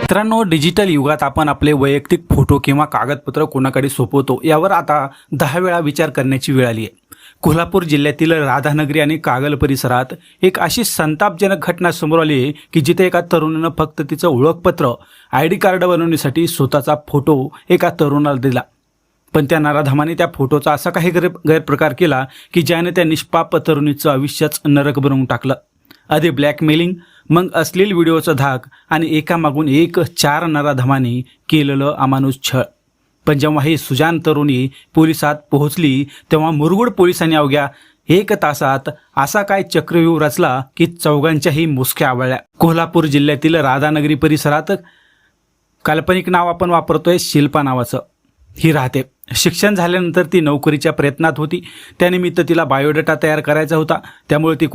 मित्रांनो, डिजिटल युगात आपण आपले वैयक्तिक फोटो किंवा कागदपत्र कोणाकडे सोपवतो यावर आता 10 वेळा विचार करण्याची वेळ आली आहे। कोल्हापूर जिल्ह्यातील राधानगरी आणि कागल परिसरात एक अशी संतापजनक घटना समोर आली आहे की जिथे एका तरुणानं फक्त तिचं ओळखपत्र आयडी कार्ड बनवण्यासाठी स्वतःचा फोटो एका तरुणाला दिला, पण त्या नराधमाने त्या फोटोचा असा काही गैरप्रकार केला की ज्याने त्या निष्पाप तरुणीचं आयुष्यच नरक बनवून टाकलं। आधी ब्लॅकमेलिंग, मग अश्लील व्हिडिओचा धाक आणि एकामागून एक 4 नराधमांनी केलेलं अमानुष छळ। पण जेव्हा ही सुजाण तरुणी पोलिसात पोहोचली तेव्हा मुरगुड पोलिसांनी अवघ्या 1 तासात असा काय चक्रव्यूह रचला की चौघांच्याही मुसक्या आवळल्या। कोल्हापूर जिल्ह्यातील राधानगरी परिसरात काल्पनिक नाव आपण वापरतोय शिल्पा नावाचं। ही राहते। शिक्षण झाल्यानंतर ती नोकरीच्या प्रयत्नात होती। त्यानिमित्त तिला बायोडाटा तयार करायचा होता, त्यामुळे ती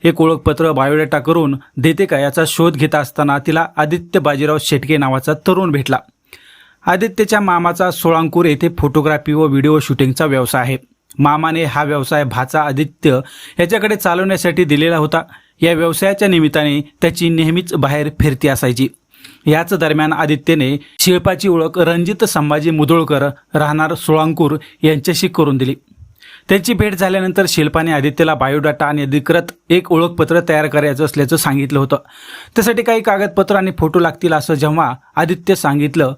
एक ओळखपत्र बायोडाटा करून देते का याचा शोध घेत असताना तिला आदित्य बाजीराव शेटके नावाचा तरुण भेटला। आदित्यच्या मामाचा सोळांकूर येथे फोटोग्राफी व व्हिडिओ शूटिंगचा व्यवसाय आहे। मामाने हा व्यवसाय भाचा आदित्य याच्याकडे चालवण्यासाठी दिलेला होता। या व्यवसायाच्या निमित्ताने त्याची नेहमीच बाहेर फिरती असायची। याच दरम्यान आदित्यने शिल्पाची ओळख रणजित संभाजी मुधोळकर राहणार सोळांकूर यांच्याशी करून दिली। त्यांची भेट झाल्यानंतर शिल्पाने आदित्यला बायोडाटा आणि अधिकृत एक ओळखपत्र तयार करायचं असल्याचं सांगितलं होतं। त्यासाठी काही कागदपत्र आणि फोटो लागतील असं जेव्हा आदित्य सांगितलं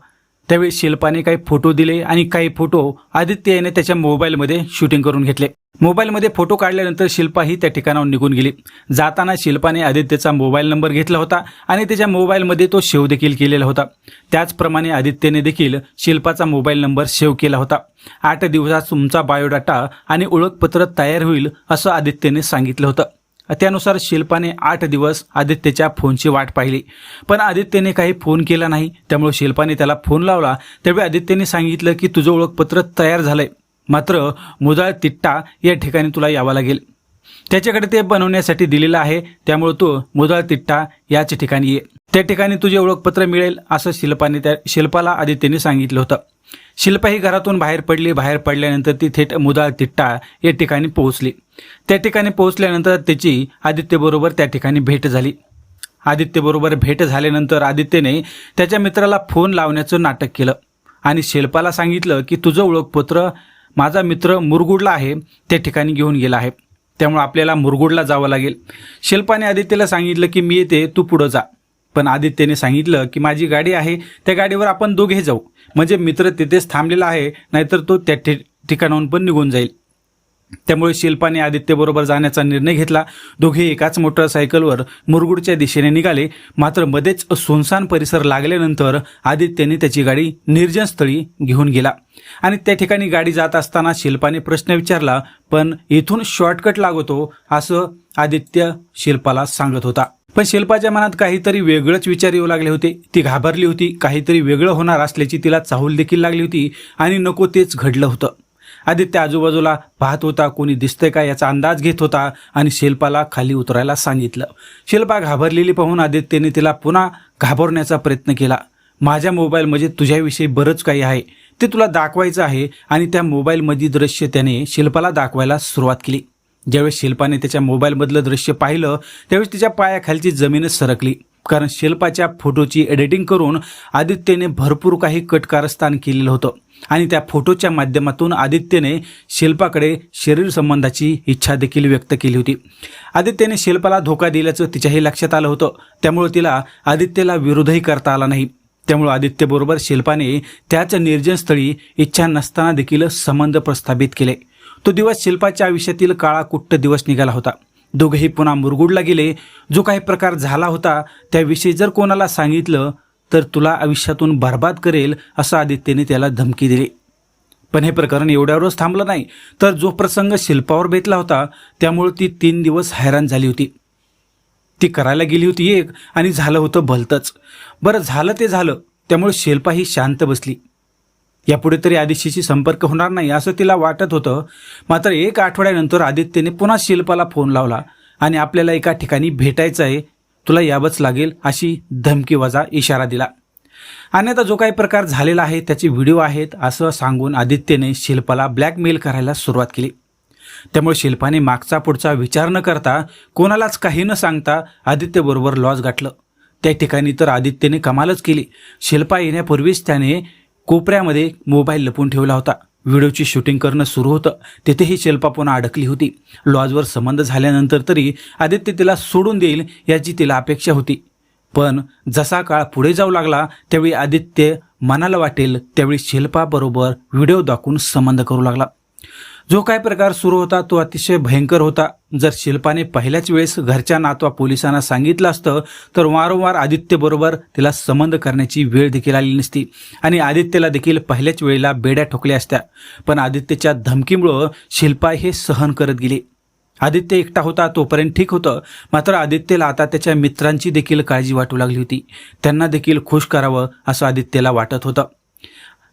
त्यावेळी शिल्पाने काही फोटो दिले आणि काही फोटो आदित्य याने त्याच्या मोबाईलमध्ये शूटिंग करून घेतले। मोबाईलमध्ये फोटो काढल्यानंतर शिल्पा ही त्या ठिकाणाहून निघून गेली। जाताना शिल्पाने आदित्यचा मोबाईल नंबर घेतला होता आणि त्याच्या मोबाईलमध्ये तो सेव्ह देखील केलेला होता। त्याचप्रमाणे आदित्यने देखील शिल्पाचा मोबाईल नंबर सेव्ह केला होता। 8 दिवसात तुमचा बायोडाटा आणि ओळखपत्र तयार होईल असं आदित्यने सांगितलं होतं। त्यानुसार शिल्पाने 8 दिवस आदित्यच्या फोनची वाट पाहिली, पण आदित्यने काही फोन केला नाही। त्यामुळे शिल्पाने त्याला फोन लावला त्यावेळी आदित्यने सांगितलं की तुझं ओळखपत्र तयार झालंय, मात्र मुदाळ तिट्टा या ठिकाणी तुला यावं लागेल। त्याच्याकडे ते बनवण्यासाठी दिलेलं आहे, त्यामुळे तू मुदाळ तिट्टा याच ठिकाणी ये, त्या ठिकाणी तुझे ओळखपत्र मिळेल असं शिल्पाला आदित्यने सांगितलं होतं। शिल्पा ही घरातून बाहेर पडली। बाहेर पडल्यानंतर ती थेट मुदाळ तिट्टा या ठिकाणी पोहोचली। त्या ठिकाणी पोहोचल्यानंतर त्याची आदित्यबरोबर त्या ठिकाणी भेट झाली। आदित्यबरोबर भेट झाल्यानंतर आदित्यने त्याच्या मित्राला फोन लावण्याचं नाटक केलं आणि शिल्पाला सांगितलं की तुझं ओळखपत्र माझा मित्र मुरगुडला आहे, त्या ठिकाणी घेऊन गेला आहे, त्यामुळे आपल्याला मुरगुडला जावं लागेल। शिल्पाने आदित्यला सांगितलं की मी येते, तू पुढं जा। पण आदित्यने सांगितलं की माझी गाडी आहे, त्या गाडीवर आपण दोघे जाऊ, म्हणजे मित्र तिथेच थांबलेला आहे, नाहीतर तो त्या ठिकाणाहून पण निघून जाईल। त्यामुळे शिल्पाने आदित्यबरोबर जाण्याचा निर्णय घेतला। दोघे एकाच मोटरसायकलवर मुरगुडच्या दिशेने निघाले। मात्र मध्येच सुनसान परिसर लागल्यानंतर आदित्यने त्याची गाडी निर्जन स्थळी घेऊन गेला आणि त्या ठिकाणी गाडी जात असताना शिल्पाने प्रश्न विचारला, पण इथून शॉर्टकट लागतो असं आदित्य शिल्पाला सांगत होता। पण शिल्पाच्या मनात काहीतरी वेगळंच विचार येऊ लागले होते। ती घाबरली होती, काहीतरी वेगळं होणार असल्याची तिला चाहूल देखील लागली होती आणि नको तेच घडलं होतं। आदित्य आजूबाजूला पाहत होता, कोणी दिसतंय का याचा अंदाज घेत होता आणि शिल्पाला खाली उतरायला सांगितलं। शिल्पा घाबरलेली पाहून आदित्यने तिला पुन्हा घाबरण्याचा प्रयत्न केला। माझ्या मोबाईलमध्ये तुझ्याविषयी बरंच काही आहे, ते तुला दाखवायचं आहे आणि त्या मोबाईलमधली दृश्य त्याने शिल्पाला दाखवायला सुरुवात केली। ज्यावेळेस शिल्पाने त्याच्या मोबाईलमधलं दृश्य पाहिलं त्यावेळेस तिच्या पायाखालची जमीनच सरकली, कारण शिल्पाच्या फोटोची एडिटिंग करून आदित्यने भरपूर काही कटकारस्थान केलेलं होतं आणि त्या फोटोच्या माध्यमातून आदित्यने शिल्पाकडे शरीर संबंधाची इच्छा देखील व्यक्त केली होती। आदित्यने शिल्पाला धोका दिल्याचं तिच्याही लक्षात आलं होतं, त्यामुळे तिला आदित्यला विरोधही करता आला नाही। त्यामुळे आदित्यबरोबर शिल्पाने त्याच निर्जन स्थळी इच्छा नसताना देखील संबंध प्रस्थापित केले। तो दिवस शिल्पाच्या आयुष्यातील काळाकुट्ट दिवस निघाला होता। दोघेही पुन्हा मुरगुडला गेले। जो काही प्रकार झाला होता त्याविषयी जर कोणाला सांगितलं तर तुला आयुष्यातून बर्बाद करेल असं आदित्यने त्याला धमकी दिली। पण हे प्रकरण एवढ्यावरच थांबलं नाही, तर जो प्रसंग शिल्पावर बेतला होता त्यामुळे ती 3 दिवस हैराण झाली होती। ती करायला गेली होती एक आणि झालं होतं भलतंच। बरं झालं ते झालं, त्यामुळे शिल्पा ही शांत बसली। यापुढे तरी आदित्यशी संपर्क होणार नाही असं तिला वाटत होतं। मात्र 1 आठवड्यानंतर आदित्यने पुन्हा शिल्पाला फोन लावला आणि आपल्याला एका ठिकाणी भेटायचं आहे, तुला यावंच लागेल अशी धमकीवजा इशारा दिला। आणि आता जो काही प्रकार झालेला आहे त्याचे व्हिडिओ आहेत असं सांगून आदित्यने शिल्पाला ब्लॅकमेल करायला सुरुवात केली। त्यामुळे शिल्पाने मागचा पुढचा विचार न करता कोणालाच काही न सांगता आदित्यबरोबर लॉज गाठलं। त्या ठिकाणी तर आदित्यने कमालच केली. शिल्पा येण्यापूर्वीच त्याने कोपऱ्यामध्ये मोबाईल लपवून ठेवला होता. व्हिडिओची शूटिंग करणं सुरू होतं. तिथेही शिल्पा पुन्हा अडकली होती. लॉजवर संबंध झाल्यानंतर तरी आदित्य तिला सोडून देईल याची तिला अपेक्षा होती. पण जसा काळ पुढे जाऊ लागला त्यावेळी आदित्य मनाला वाटेल त्यावेळी शिल्पाबरोबर व्हिडिओ दाखवून संबंध करू लागला. जो काय प्रकार सुरू होता तो अतिशय भयंकर होता. जर शिल्पाने पहिल्याच वेळेस घरच्यांना अथवा पोलिसांना सांगितलं असतं तर वारंवार आदित्यबरोबर तिला संबंध करण्याची वेळ देखील आली नसती आणि आदित्यला देखील पहिल्याच वेळेला बेड्या ठोकल्या असत्या. पण आदित्यच्या धमकीमुळं शिल्पा हे सहन करत गेली. आदित्य एकटा होता तोपर्यंत ठीक होतं, मात्र आदित्यला आता त्याच्या मित्रांची देखील काळजी वाटू लागली होती. त्यांना देखील खुश करावं असं आदित्यला वाटत होतं.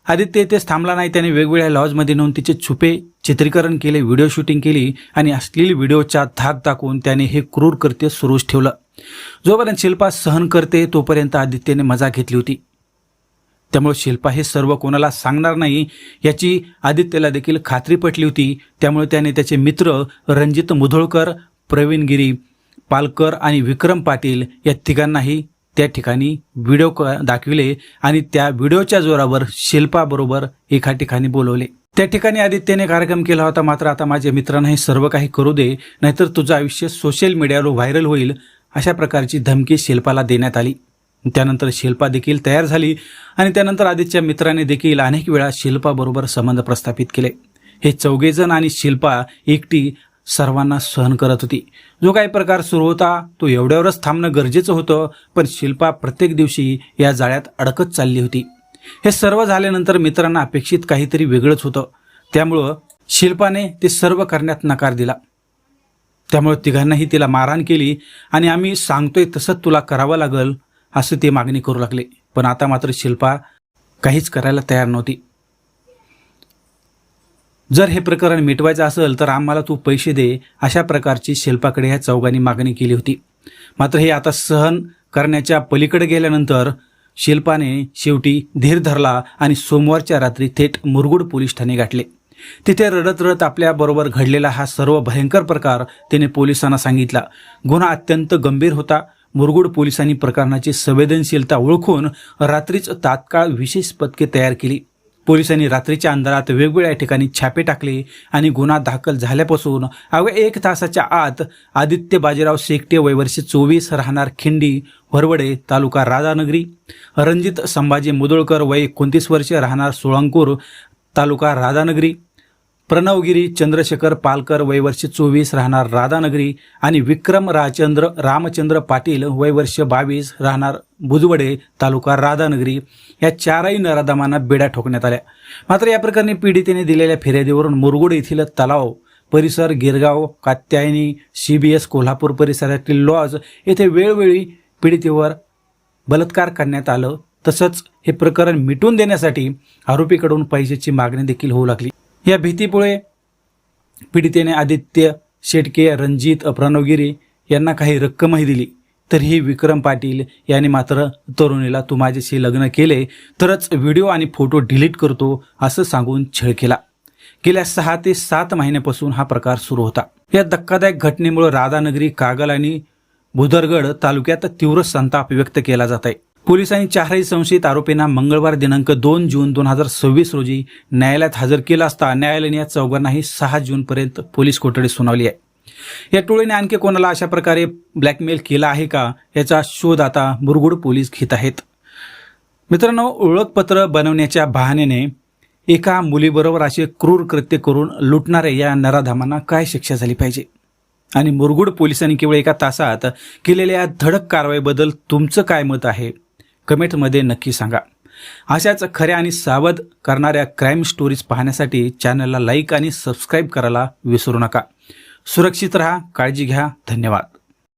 आदित्य इथेच थांबला नाही. त्याने वेगवेगळ्या लॉजमध्ये नेऊन तिचे छुपे चित्रीकरण केले, व्हिडिओ शूटिंग केली आणि अश्लील व्हिडिओच्या धाक दाखवून त्याने हे क्रूर कृत्य सुरूच ठेवलं. जोपर्यंत शिल्पा सहन करते तोपर्यंत आदित्यने मजा घेतली होती. त्यामुळे शिल्पा हे सर्व कोणाला सांगणार नाही याची आदित्यला देखील खात्री पटली होती. त्यामुळे त्याने त्याचे मित्र रणजित मुधोळकर, प्रवीण गिरी, पालकर आणि विक्रम पाटील या तिघांनाही त्या ठिकाणी व्हिडिओ दाखविले आणि त्या व्हिडिओच्या जोरावर शिल्पाबरोबर एका ठिकाणी बोलवले. त्या ठिकाणी आदित्यने कार्यक्रम केला होता. मात्र आता माझ्या मित्रांना हे सर्व काही करू दे, नाहीतर तुझं आयुष्य सोशल मीडियावर व्हायरल होईल, अशा प्रकारची धमकी शिल्पाला देण्यात आली. त्यानंतर शिल्पा देखील तयार झाली आणि त्यानंतर आदित्यच्या मित्राने देखील अनेक वेळा शिल्पाबरोबर संबंध प्रस्थापित केले. हे चौघेजण आणि शिल्पा एकटी सर्वांना सहन करत होती. जो काही प्रकार सुरू होता तो एवढ्यावरच थांबणं गरजेचं होतं, पण शिल्पा प्रत्येक दिवशी या जाळ्यात अडकत चालली होती. हे सर्व झाल्यानंतर मित्रांना अपेक्षित काहीतरी वेगळंच होतं. त्यामुळं शिल्पाने ते सर्व करण्यात नकार दिला. त्यामुळे तिघांनाही तिला मारहाण केली आणि आम्ही सांगतोय तसंच तुला करावं लागल असं ते मागणी करू लागले. पण आता मात्र शिल्पा काहीच करायला तयार नव्हती. जर हे प्रकरण मिटवायचं असेल तर आम्हाला तू पैसे दे, अशा प्रकारची शिल्पाकडे ह्या चौघांनी मागणी केली होती. मात्र हे आता सहन करण्याच्या पलीकडे गेल्यानंतर शिल्पाने शेवटी धीर धरला आणि सोमवारच्या रात्री थेट मुरगुड पोलीस ठाणे गाठले. तिथे रडत रडत आपल्याबरोबर घडलेला हा सर्व भयंकर प्रकार तिने पोलिसांना सांगितला. गुन्हा अत्यंत गंभीर होता. मुरगुड पोलिसांनी प्रकरणाची संवेदनशीलता ओळखून रात्रीच तात्काळ विशेष पथके तयार केली. पोलिसांनी रात्रीच्या अंधारात वेगवेगळ्या ठिकाणी छापे टाकले आणि गुन्हा दाखल झाल्यापासून अवघ्या 1 तासाच्या आत आदित्य बाजीराव शेकटे वय वर्ष 24 राहणार खिंडी वरवडे तालुका राधानगरी, रणजित संभाजी मुदोळकर वय 29 वर्ष राहणार सोळंकूर तालुका राधानगरी, प्रणवगिरी चंद्रशेखर पालकर वय वर्ष 24 राहणार राधानगरी आणि विक्रम रामचंद्र पाटील वय वर्ष 22 राहणार बुजवडे तालुका राधानगरी या चारही नराधमांना बेड्या ठोकण्यात आल्या. मात्र या प्रकरणी पीडितेने दिलेल्या फिर्यादीवरून मुरगुड येथील तलाव परिसर, गिरगाव, कात्यायनी, CBS कोल्हापूर परिसरातील लॉज येथे वेळोवेळी पीडितेवर बलात्कार करण्यात आलं. तसंच हे प्रकरण मिटवून देण्यासाठी आरोपीकडून पैशाची मागणी देखील होऊ लागली. या भीतीमुळे पीडितेने आदित्य शेटके, रणजित, प्रणवगिरी यांना काही रक्कमही दिली. तरीही विक्रम पाटील यांनी मात्र तरुणीला तू माझ्याशी लग्न केले तरच व्हिडिओ आणि फोटो डिलीट करतो असं सांगून छळ केला. गेल्या 6 ते 7 महिन्यापासून हा प्रकार सुरू होता. या धक्कादायक घटनेमुळे राधानगरी, कागल आणि भुदरगड तालुक्यात तीव्र संताप व्यक्त केला जात आहे. पोलिसांनी 4ही संशयित आरोपींना मंगळवार दिनांक 2 जून 2026 रोजी न्यायालयात हजर केला असता न्यायालयाने या चौघांनाही 6 जूनपर्यंत पोलीस कोठडी सुनावली आहे. या टोळीने आणखी कोणाला अशा प्रकारे ब्लॅकमेल केला आहे का याचा शोध आता मुरगुड पोलीस घेत आहेत. मित्रांनो, ओळखपत्र बनवण्याच्या बहाण्याने एका मुलीबरोबर असे क्रूर कृत्य करून लुटणाऱ्या या नराधमांना काय शिक्षा झाली पाहिजे आणि मुरगुड पोलिसांनी केवळ 1 तासात केलेल्या धडक कारवाईबद्दल तुमचं काय मत आहे कमेंटमध्ये नक्की सांगा. अशाच खऱ्या आणि सावध करणाऱ्या क्राईम स्टोरीज पाहण्यासाठी चॅनलला लाईक आणि सबस्क्राईब करायला विसरू नका. सुरक्षित रहा, काळजी घ्या. धन्यवाद.